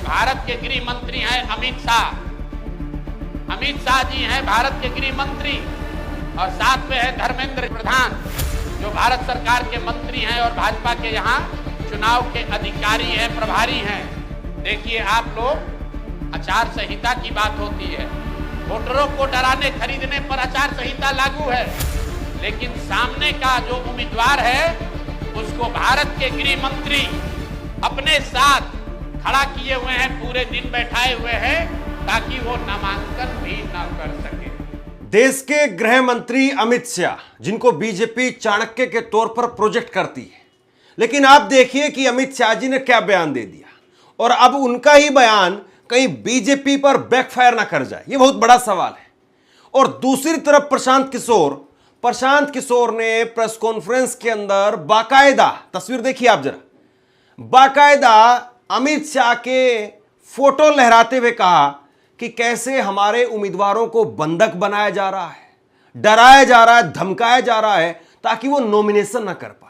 भारत के गृह मंत्री हैं अमित शाह। अमित शाह जी हैं भारत के गृह मंत्री और साथ में है धर्मेंद्र प्रधान जो भारत सरकार के मंत्री हैं और भाजपा के यहाँ चुनाव के अधिकारी हैं, प्रभारी हैं। देखिए आप लोग, आचार संहिता की बात होती है, वोटरों को डराने खरीदने पर आचार संहिता लागू है, लेकिन सामने का जो उम्मीदवार है उसको भारत के गृह मंत्री अपने साथ खड़ा किए हुए हैं, पूरे दिन बैठाए हुए हैं ताकि वो नामांकन भी ना कर सके। देश के गृह मंत्री अमित शाह, जिनको बीजेपी चाणक्य के तौर पर प्रोजेक्ट करती है, लेकिन आप देखिए कि अमित शाह जी ने क्या बयान दे दिया और अब उनका ही बयान कहीं बीजेपी पर बैकफायर ना कर जाए, ये बहुत बड़ा सवाल है। और दूसरी तरफ प्रशांत किशोर ने प्रेस कॉन्फ्रेंस के अंदर बाकायदा, तस्वीर देखिए आप जरा, बाकायदा अमित शाह के फोटो लहराते हुए कहा कि कैसे हमारे उम्मीदवारों को बंधक बनाया जा रहा है, डराया जा रहा है, धमकाया जा रहा है ताकि वो नॉमिनेशन ना कर पाए।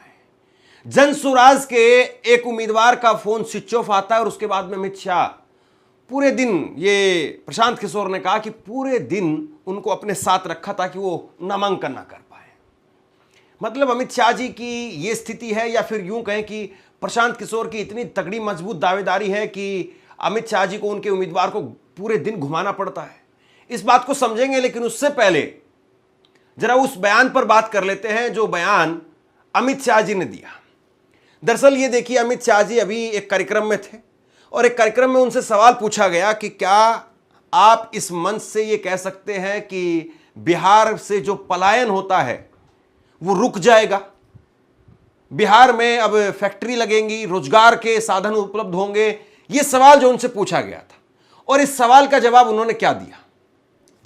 जनसुराज के एक उम्मीदवार का फोन स्विच ऑफ आता है और उसके बाद में अमित शाह पूरे दिन, ये प्रशांत किशोर ने कहा कि पूरे दिन उनको अपने साथ रखा ताकि वो नामांकन ना कर पाए। मतलब अमित शाह जी की ये स्थिति है, या फिर यूं कहें कि प्रशांत किशोर की इतनी तगड़ी मजबूत दावेदारी है कि अमित शाह जी को उनके उम्मीदवार को पूरे दिन घुमाना पड़ता है। इस बात को समझेंगे, लेकिन उससे पहले जरा उस बयान पर बात कर लेते हैं जो बयान अमित शाह जी ने दिया। दरअसल ये देखिए, अमित शाह जी अभी एक कार्यक्रम में थे और एक कार्यक्रम में उनसे सवाल पूछा गया कि क्या आप इस मंच से ये कह सकते हैं कि बिहार से जो पलायन होता है वो रुक जाएगा, बिहार में अब फैक्ट्री लगेंगी, रोजगार के साधन उपलब्ध होंगे, ये सवाल जो उनसे पूछा गया था। और इस सवाल का जवाब उन्होंने क्या दिया,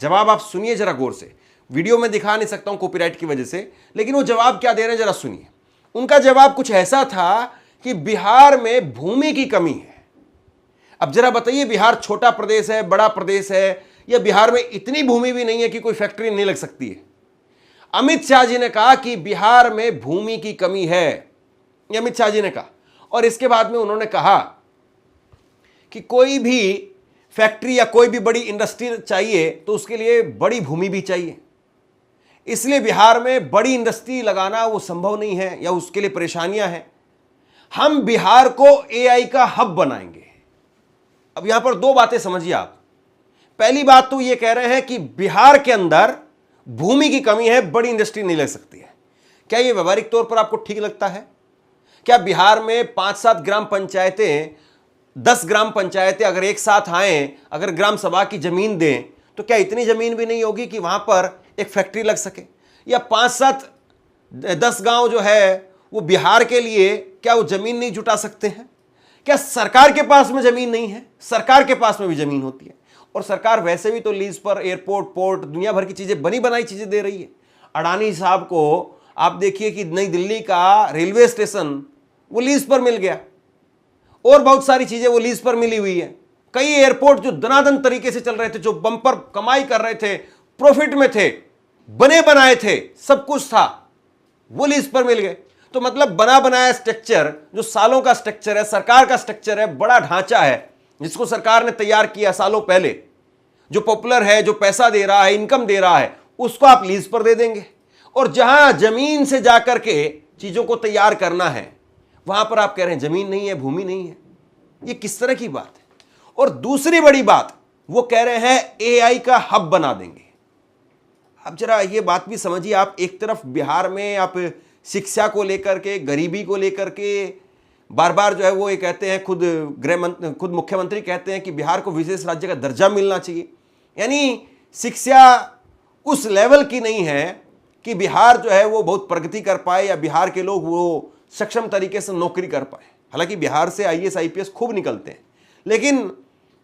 जवाब आप सुनिए जरा गौर से। वीडियो में दिखा नहीं सकता हूं कॉपीराइट की वजह से, लेकिन वो जवाब क्या दे रहे हैं जरा सुनिए। उनका जवाब कुछ ऐसा था कि बिहार में भूमि की कमी है। अब जरा बताइए, बिहार छोटा प्रदेश है, बड़ा प्रदेश है, या बिहार में इतनी भूमि भी नहीं है कि कोई फैक्ट्री नहीं लग सकती है? अमित शाह जी ने कहा कि बिहार में भूमि की कमी है, ये अमित शाह जी ने कहा। और इसके बाद में उन्होंने कहा कि कोई भी फैक्ट्री या कोई भी बड़ी इंडस्ट्री चाहिए तो उसके लिए बड़ी भूमि भी चाहिए, इसलिए बिहार में बड़ी इंडस्ट्री लगाना वो संभव नहीं है या उसके लिए परेशानियां हैं। हम बिहार को एआई का हब बनाएंगे। अब यहां पर दो बातें समझिए आप। पहली बात तो ये कह रहे हैं कि बिहार के अंदर भूमि की कमी है, बड़ी इंडस्ट्री नहीं लग सकती है। क्या ये व्यवहारिक तौर पर आपको ठीक लगता है? क्या बिहार में 5-7 ग्राम पंचायतें, 10 ग्राम पंचायतें अगर एक साथ आए, अगर ग्राम सभा की जमीन दें, तो क्या इतनी जमीन भी नहीं होगी कि वहां पर एक फैक्ट्री लग सके? या 5-7-10 गांव जो है वो बिहार के लिए क्या वो जमीन नहीं जुटा सकते हैं? क्या सरकार के पास में जमीन नहीं है? सरकार के पास में भी जमीन होती है, और सरकार वैसे भी तो लीज पर एयरपोर्ट, पोर्ट, दुनिया भर की चीजें, बनी बनाई चीजें दे रही है। अडानी साहब को आप देखिए कि नई दिल्ली का रेलवे स्टेशन वो लीज पर मिल गया, और बहुत सारी चीजें वो लीज पर मिली हुई है। कई एयरपोर्ट जो दनादन तरीके से चल रहे थे, जो बम्पर कमाई कर रहे थे, प्रॉफिट में थे, बने बनाए थे, सब कुछ था, वो लीज पर मिल गए। तो मतलब बना बनाया स्ट्रक्चर, जो सालों का स्ट्रक्चर है, सरकार का स्ट्रक्चर है, बड़ा ढांचा है जिसको सरकार ने तैयार किया सालों पहले, जो पॉपुलर है, जो पैसा दे रहा है, इनकम दे रहा है, उसको आप लीज पर दे देंगे। और जहां जमीन से जाकर के चीजों को तैयार करना है, वहां पर आप कह रहे हैं जमीन नहीं है, भूमि नहीं है। ये किस तरह की बात है? और दूसरी बड़ी बात, वो कह रहे हैं एआई का हब बना देंगे। अब जरा ये बात भी समझिए आप। एक तरफ बिहार में आप शिक्षा को लेकर के, गरीबी को लेकर के बार बार जो है वो ये कहते हैं, खुद मुख्यमंत्री कहते हैं कि बिहार को विशेष राज्य का दर्जा मिलना चाहिए। यानी शिक्षा उस लेवल की नहीं है कि बिहार जो है वो बहुत प्रगति कर पाए या बिहार के लोग वो सक्षम तरीके से नौकरी कर पाए। हालांकि बिहार से आईएएस आईपीएस खूब निकलते हैं, लेकिन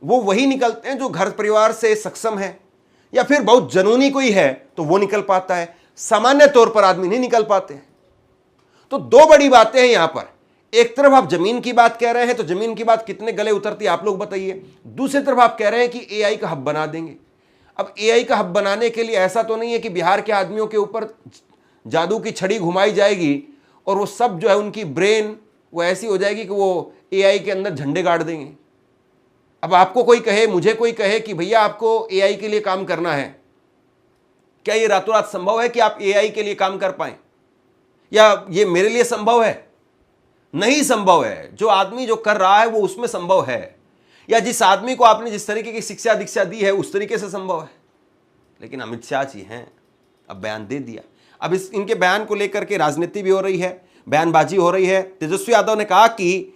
वो वही निकलते हैं जो घर परिवार से सक्षम है, या फिर बहुत जनूनी कोई है तो वो निकल पाता है, सामान्य तौर पर आदमी नहीं निकल पाते हैं। तो दो बड़ी बातें हैं यहां पर। एक तरफ आप जमीन की बात कह रहे हैं, तो जमीन की बात कितने गले उतरती है आप लोग बताइए। दूसरी तरफ आप कह रहे हैं कि एआई का हब बना देंगे। अब एआई का हब बनाने के लिए ऐसा तो नहीं है कि बिहार के आदमियों के ऊपर जादू की छड़ी घुमाई जाएगी और वो सब जो है उनकी ब्रेन वो ऐसी हो जाएगी कि वो एआई के अंदर झंडे गाड़ देंगे। अब आपको कोई कहे, मुझे कोई कहे कि भैया आपको एआई के लिए काम करना है, क्या ये रातों रात संभव है कि आप एआई के लिए काम कर पाएं? या ये मेरे लिए संभव है? नहीं संभव है। जो आदमी जो कर रहा है वो उसमें संभव है, या जिस आदमी को आपने जिस तरीके की शिक्षा दीक्षा दी है उस तरीके से संभव है। लेकिन अमित शाह जी हैं, अब बयान दे दिया। अब इनके बयान को लेकर के राजनीति भी हो रही है, बयानबाजी हो रही है। तेजस्वी यादव ने कहा कि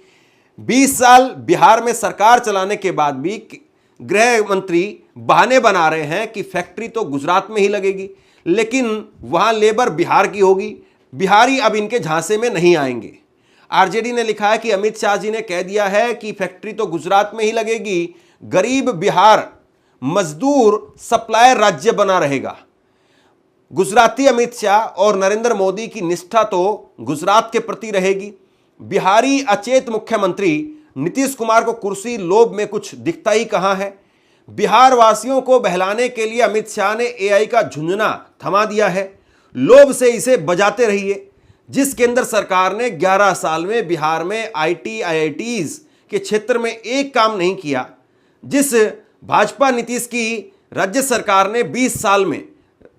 20 साल बिहार में सरकार चलाने के बाद भी गृह मंत्री बहाने बना रहे हैं कि फैक्ट्री तो गुजरात में ही लगेगी, लेकिन वहां लेबर बिहार की होगी, बिहारी अब इनके झांसे में नहीं आएंगे। आरजेडी ने लिखा है कि अमित शाह जी ने कह दिया है कि फैक्ट्री तो गुजरात में ही लगेगी, गरीब बिहार मजदूर सप्लायर राज्य बना रहेगा। गुजराती अमित शाह और नरेंद्र मोदी की निष्ठा तो गुजरात के प्रति रहेगी। बिहारी अचेत मुख्यमंत्री नीतीश कुमार को कुर्सी लोभ में कुछ दिखता ही कहां है। बिहार वासियों को बहलाने के लिए अमित शाह ने एआई का झुंझुना थमा दिया है, लोभ से इसे बजाते रहिए। जिस केंद्र सरकार ने 11 साल में बिहार में आईटी आईआईटीज के क्षेत्र में एक काम नहीं किया, जिस भाजपा नीतीश की राज्य सरकार ने 20 साल में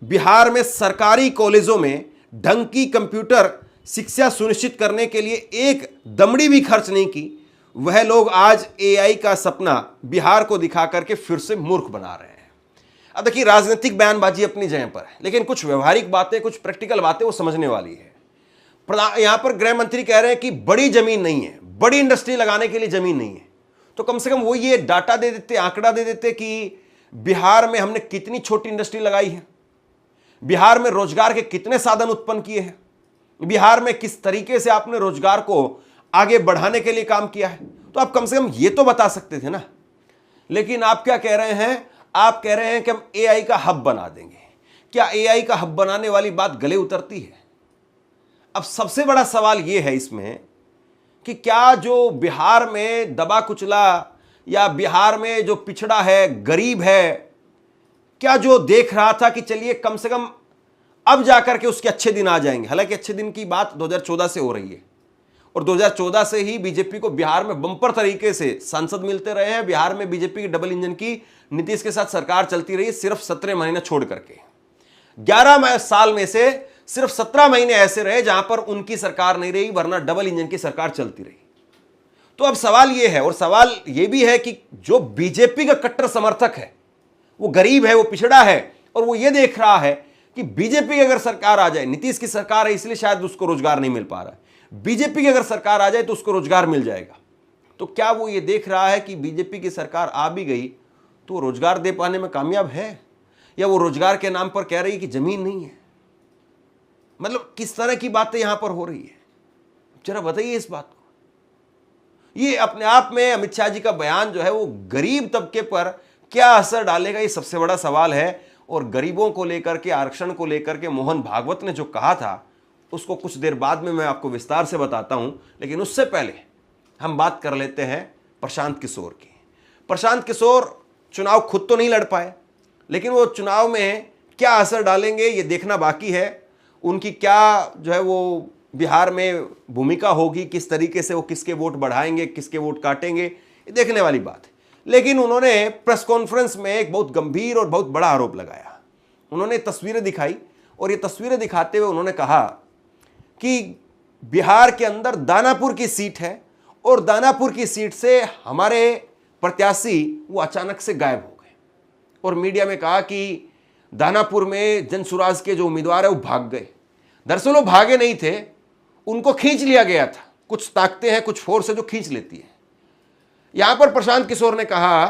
बिहार में सरकारी कॉलेजों में ढंग की कंप्यूटर शिक्षा सुनिश्चित करने के लिए एक दमड़ी भी खर्च नहीं की, वह लोग आज एआई का सपना बिहार को दिखा करके फिर से मूर्ख बना रहे हैं। अब देखिए, राजनीतिक बयानबाजी अपनी जगह पर है, लेकिन कुछ व्यवहारिक बातें, कुछ प्रैक्टिकल बातें वो समझने वाली है। यहां पर गृह मंत्री कह रहे हैं कि बड़ी जमीन नहीं है, बड़ी इंडस्ट्री लगाने के लिए जमीन नहीं है, तो कम से कम वो ये डाटा दे देते, आंकड़ा दे देते कि बिहार में हमने कितनी छोटी इंडस्ट्री लगाई है, बिहार में रोजगार के कितने साधन उत्पन्न किए हैं, बिहार में किस तरीके से आपने रोजगार को आगे बढ़ाने के लिए काम किया है, तो आप कम से कम ये तो बता सकते थे ना। लेकिन आप क्या कह रहे हैं? आप कह रहे हैं कि हम एआई का हब बना देंगे। क्या एआई का हब बनाने वाली बात गले उतरती है? अब सबसे बड़ा सवाल यह है इसमें कि क्या जो बिहार में दबा कुचला या बिहार में जो पिछड़ा है, गरीब है, क्या जो देख रहा था कि चलिए कम से कम अब जाकर के उसके अच्छे दिन आ जाएंगे, हालांकि अच्छे दिन की बात 2014 से हो रही है और 2014 से ही बीजेपी को बिहार में बम्पर तरीके से सांसद मिलते रहे हैं। बिहार में बीजेपी की डबल इंजन की नीतीश के साथ सरकार चलती रही, सिर्फ 17 महीने छोड़ करके। 11 साल में से सिर्फ 17 महीने ऐसे रहे जहां पर उनकी सरकार नहीं रही, वरना डबल इंजन की सरकार चलती रही। तो अब सवाल यह है, और सवाल यह भी है कि जो बीजेपी का कट्टर समर्थक है, वो गरीब है, वो पिछड़ा है, और वो ये देख रहा है कि बीजेपी की अगर सरकार आ जाए, नीतीश की सरकार है इसलिए शायद उसको रोजगार नहीं मिल पा रहा है, बीजेपी की अगर सरकार आ जाए तो उसको रोजगार मिल जाएगा। तो क्या वो ये देख रहा है कि बीजेपी की सरकार आ भी गई तो वो रोजगार दे पाने में कामयाब है, या वो रोजगार के नाम पर कह रही है कि जमीन नहीं है? मतलब किस तरह की बातें यहां पर हो रही है, जरा बताइए इस बात को। ये अपने आप में अमित शाह जी का बयान जो है वो गरीब तबके पर क्या असर डालेगा, ये सबसे बड़ा सवाल है। और गरीबों को लेकर के, आरक्षण को लेकर के मोहन भागवत ने जो कहा था उसको कुछ देर बाद में मैं आपको विस्तार से बताता हूं, लेकिन उससे पहले हम बात कर लेते हैं प्रशांत किशोर की। प्रशांत किशोर चुनाव खुद तो नहीं लड़ पाए, लेकिन वो चुनाव में क्या असर डालेंगे ये देखना बाकी है। उनकी क्या जो है वो बिहार में भूमिका होगी, किस तरीके से वो किसके वोट बढ़ाएंगे, किसके वोट काटेंगे, ये देखने वाली बात है। लेकिन उन्होंने प्रेस कॉन्फ्रेंस में एक बहुत गंभीर और बहुत बड़ा आरोप लगाया। उन्होंने तस्वीरें दिखाई और ये तस्वीरें दिखाते हुए उन्होंने कहा कि बिहार के अंदर दानापुर की सीट है और दानापुर की सीट से हमारे प्रत्याशी वो अचानक से गायब हो गए, और मीडिया में कहा कि दानापुर में जनसुराज के जो उम्मीदवार है वो भाग गए। दरअसल वो भागे नहीं थे, उनको खींच लिया गया था। कुछ ताकतें हैं, कुछ फोर्स है जो खींच लेती है। यहां पर प्रशांत किशोर ने कहा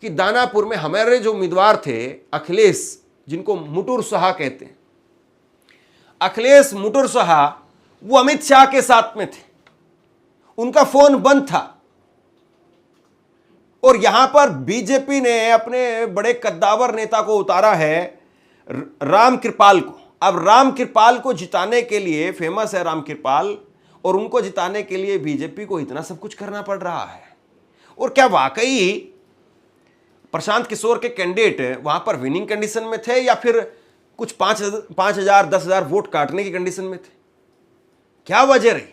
कि दानापुर में हमारे जो उम्मीदवार थे अखिलेश, जिनको मुटुर शाह कहते हैं, अखिलेश मुटुर शाह वो अमित शाह के साथ में थे, उनका फोन बंद था। और यहां पर बीजेपी ने अपने बड़े कद्दावर नेता को उतारा है, राम कृपाल को। अब राम कृपाल को जिताने के लिए, फेमस है राम कृपाल, और उनको जिताने के लिए बीजेपी को इतना सब कुछ करना पड़ रहा है। और क्या वाकई प्रशांत किशोर के कैंडिडेट वहां पर विनिंग कंडीशन में थे, या फिर कुछ 5,000 10,000 वोट काटने की कंडीशन में थे? क्या वजह रही?